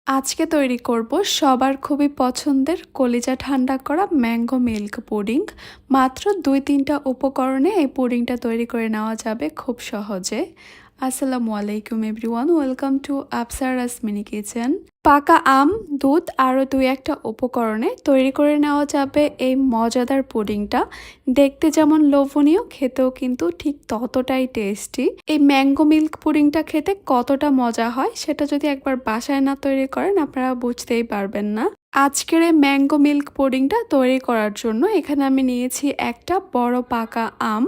আজকে তৈরি করব সবার খুবই পছন্দের কলিজা ঠান্ডা করা ম্যাঙ্গো মিল্ক পুডিং। মাত্র ২-৩টা উপকরণে এই পুডিংটা তৈরি করে নেওয়া যাবে খুব সহজে। আসসালামু আলাইকুম everyone, welcome to Afsara's mini kitchen. পাকা আম, দুধ আরও ২-১টা উপকরণে তৈরি করে নেওয়া যাবে এই মজাদার পুডিংটা। দেখতে যেমন লোভনীয়, খেতেও কিন্তু ঠিক ততটাই টেস্টি। এই ম্যাঙ্গো মিল্ক পুডিংটা খেতে কতটা মজা হয় সেটা যদি একবার বাসায় না তৈরি করেন আপনারা বুঝতেই পারবেন না। আজকের এই ম্যাঙ্গো মিল্ক পুডিংটা তৈরি করার জন্য এখানে আমি নিয়েছি একটা বড় পাকা আম।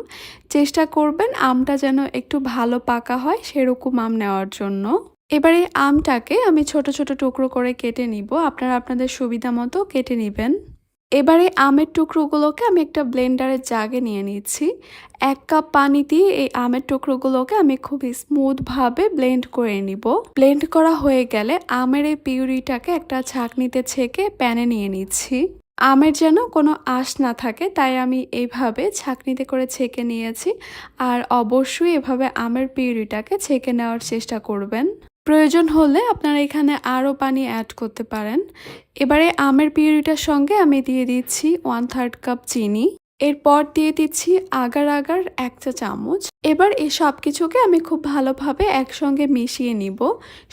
চেষ্টা করবেন আমটা যেন একটু ভালো পাকা হয় সেরকম আম নেওয়ার জন্য। এবার এই আমটাকে আমি ছোট ছোট টুকরো করে কেটে নিব, আপনারা আপনাদের সুবিধা মতো কেটে নেবেন। এবারে আমের টুকরোগুলোকে আমি একটা ব্লেন্ডারের জাগে নিয়ে নিচ্ছি। ১ কাপ পানি দিয়ে এই আমের টুকরোগুলোকে আমি খুব স্মুথভাবে ব্লেন্ড করে নিব। ব্লেন্ড করা হয়ে গেলে আমের এই পিউরিটাকে একটা ছাঁকনিতে ছেঁকে প্যানে নিয়ে নিচ্ছি। আমের যেন কোনো আঁশ না থাকে তাই আমি এইভাবে ছাঁকনিতে করে ছেঁকে নিয়েছি। আর অবশ্যই এভাবে আমের পিউরিটাকে ছেঁকে নেওয়ার চেষ্টা করবেন। প্রয়োজন হলে আপনারা এখানে আরও পানি অ্যাড করতে পারেন। এবারে আমের পিউরিটার সঙ্গে আমি দিয়ে দিচ্ছি 1/3 কাপ চিনি। এরপর দিয়ে দিচ্ছি আগার ১ চা চামচ। এবার এই সব কিছুকে আমি খুব ভালোভাবে একসঙ্গে মিশিয়ে নিব।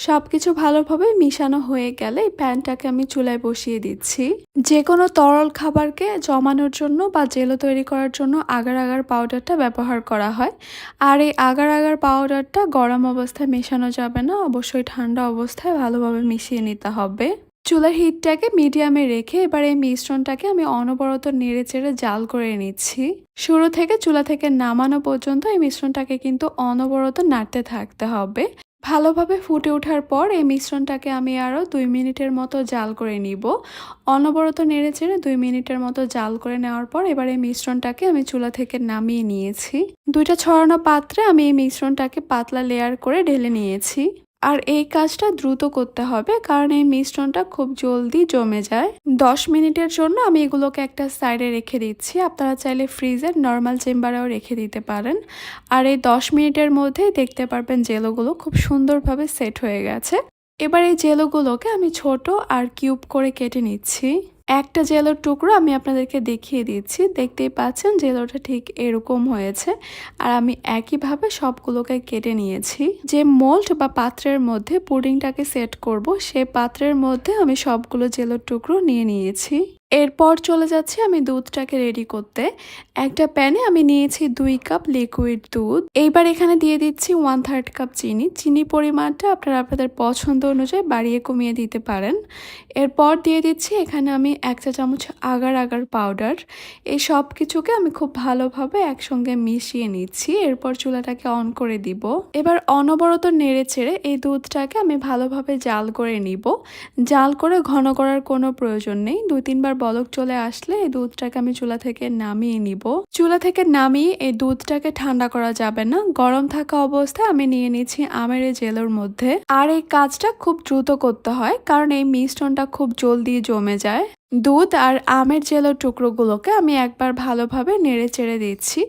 সব কিছু ভালোভাবে মিশানো হয়ে গেলে এই প্যানটাকে আমি চুলায় বসিয়ে দিচ্ছি। যে কোনো তরল খাবারকে জমানোর জন্য বা জেলো তৈরি করার জন্য আগার পাউডারটা ব্যবহার করা হয়। আর এই আগার পাউডারটা গরম অবস্থায় মেশানো যাবে না, অবশ্যই ঠান্ডা অবস্থায় ভালোভাবে মিশিয়ে নিতে হবে। চুলার হিটটাকে মিডিয়ামে রেখে এবার এই মিশ্রণটাকে আমি অনবরত নেড়ে চেড়ে জাল করে নিচ্ছি। শুরু থেকে চুলা থেকে নামানো পর্যন্ত এই মিশ্রণটাকে কিন্তু অনবরত নাড়তে থাকতে হবে। ভালোভাবে ফুটে ওঠার পর এই মিশ্রণটাকে আমি আরও ২ মিনিটের মতো জাল করে নিব। অনবরত নেড়ে চেড়ে ২ মিনিটের মতো জাল করে নেওয়ার পর এবার এই মিশ্রণটাকে আমি চুলা থেকে নামিয়ে নিয়েছি। ২টা ছড়ানো পাত্রে আমি এই মিশ্রণটাকে পাতলা লেয়ার করে ঢেলে নিয়েছি। আর এই কাজটা দ্রুত করতে হবে কারণ এই মিশ্রণটা খুব জলদি জমে যায়। ১০ মিনিটের জন্য আমি এগুলোকে একটা সাইডে রেখে দিচ্ছি। আপনারা চাইলে ফ্রিজের নর্মাল চেম্বারেও রেখে দিতে পারেন। আর এই ১০ মিনিটের মধ্যেই দেখতে পারবেন জেলোগুলো খুব সুন্দরভাবে সেট হয়ে গেছে। এবার এই জেলোগুলোকে আমি ছোট আর কিউব করে কেটে নিচ্ছি। একটা জেলোর টুকরো আমি আপনাদেরকে দেখিয়ে দিচ্ছি। দেখতেই পাচ্ছেন জেলোটা ঠিক এরকম হয়েছে। আর আমি একইভাবে সবগুলোকে কেটে নিয়েছি। যে মোল্ড বা পাত্রের মধ্যে পুডিংটাকে সেট করব সেই পাত্রের মধ্যে আমি সবগুলো জেলোর টুকরো নিয়ে নিয়েছি। এরপর চলে যাচ্ছি আমি দুধটাকে রেডি করতে। একটা প্যানে আমি নিয়েছি ২ কাপ লিকুইড দুধ। এইবার এখানে দিয়ে দিচ্ছি 1/3 কাপ চিনি। চিনি পরিমাণটা আপনারা আপনাদের পছন্দ অনুযায়ী বাড়িয়ে কমিয়ে দিতে পারেন। এরপর দিয়ে দিচ্ছি এখানে আমি ১ চা চামচ আগার পাউডার। এই সব কিছুকে আমি খুব ভালোভাবে একসঙ্গে মিশিয়ে নিচ্ছি। এরপর চুলাটাকে অন করে দিব। এবার অনবরত নেড়ে চেড়ে এই দুধটাকে আমি ভালোভাবে জাল করে নিব। জাল করে ঘন করার কোনো প্রয়োজন নেই। ২-৩ বার বলক চলে আসলে এই দুধটাকে আমি চুলা থেকে নামিয়ে নিব। চুলা থেকে নামিয়ে এই দুধটাকে ঠান্ডা করা যাবে না, গরম থাকা অবস্থায় আমি নিয়ে নিচ্ছি আমের এই জেলোর মধ্যে। আর এই কাজটা খুব দ্রুত করতে হয় কারণ এই মিশ্রণটা খুব জলদি জমে যায়। দুধ আর আমের জেলোর টুকরোগুলোকে আমি একবার ভালোভাবে নেড়ে চেড়ে দিচ্ছি।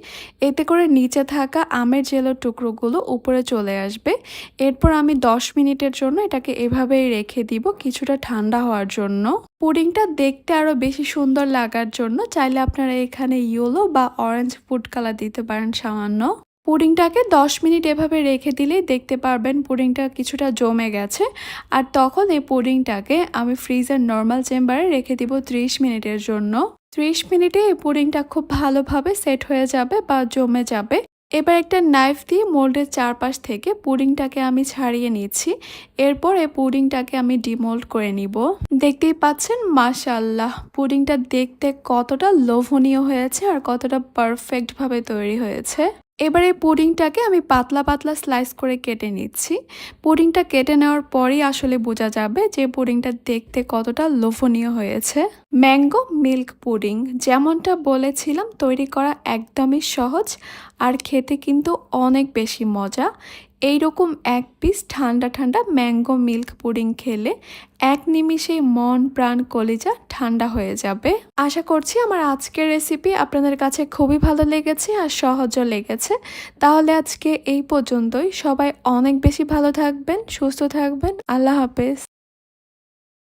এতে করে নিচে থাকা আমের জেলোর টুকরোগুলো উপরে চলে আসবে। এরপর আমি ১০ মিনিটের জন্য এটাকে এভাবেই রেখে দিব কিছুটা ঠান্ডা হওয়ার জন্য। পুডিংটা দেখতে আরও বেশি সুন্দর লাগার জন্য চাইলে আপনারা এখানে ইয়েলো বা অরেঞ্জ ফুড কালার দিতে পারেন সামান্য। পুডিংটাকে ১০ মিনিট এভাবে রেখে দিলেই দেখতে পারবেন পুডিংটা কিছুটা জমে গেছে। আর তখন এই পুডিংটাকে আমি ফ্রিজের নর্মাল চেম্বারে রেখে দিব ৩০ মিনিটের জন্য। ৩০ মিনিটে এই পুডিংটা খুব ভালোভাবে সেট হয়ে যাবে বা জমে যাবে। এবার একটা নাইফ দিয়ে মোল্ডের চারপাশ থেকে পুডিংটাকে আমি ছাড়িয়ে নিচ্ছি। এরপর এই পুডিংটাকে আমি ডিমোল্ড করে নিব। দেখতেই পাচ্ছেন মাশাআল্লাহ পুডিংটা দেখতে কতটা লোভনীয় হয়েছে আর কতটা পারফেক্টভাবে তৈরি হয়েছে। এবার এই পুডিংটাকে আমি পাতলা পাতলা স্লাইস করে কেটে নিচ্ছি। পুডিংটা কেটে নেওয়ার পরেই আসলে বোঝা যাবে যে পুডিংটা দেখতে কতটা লোভনীয় হয়েছে। ম্যাঙ্গো মিল্ক পুডিং যেমনটা বলেছিলাম তৈরি করা একদমই সহজ আর খেতে কিন্তু অনেক বেশি মজা। এইরকম এক পিস ঠান্ডা ঠান্ডা ম্যাঙ্গো মিল্ক পুডিং খেলে এক নিমিষেই মন প্রাণ কলিজা ঠান্ডা হয়ে যাবে। আশা করছি আমার আজকের রেসিপি আপনাদের কাছে খুবই ভালো লেগেছে আর সহজও লেগেছে। তাহলে আজকে এই পর্যন্তই। সবাই অনেক বেশি ভালো থাকবেন, সুস্থ থাকবেন। আল্লাহ হাফেজ।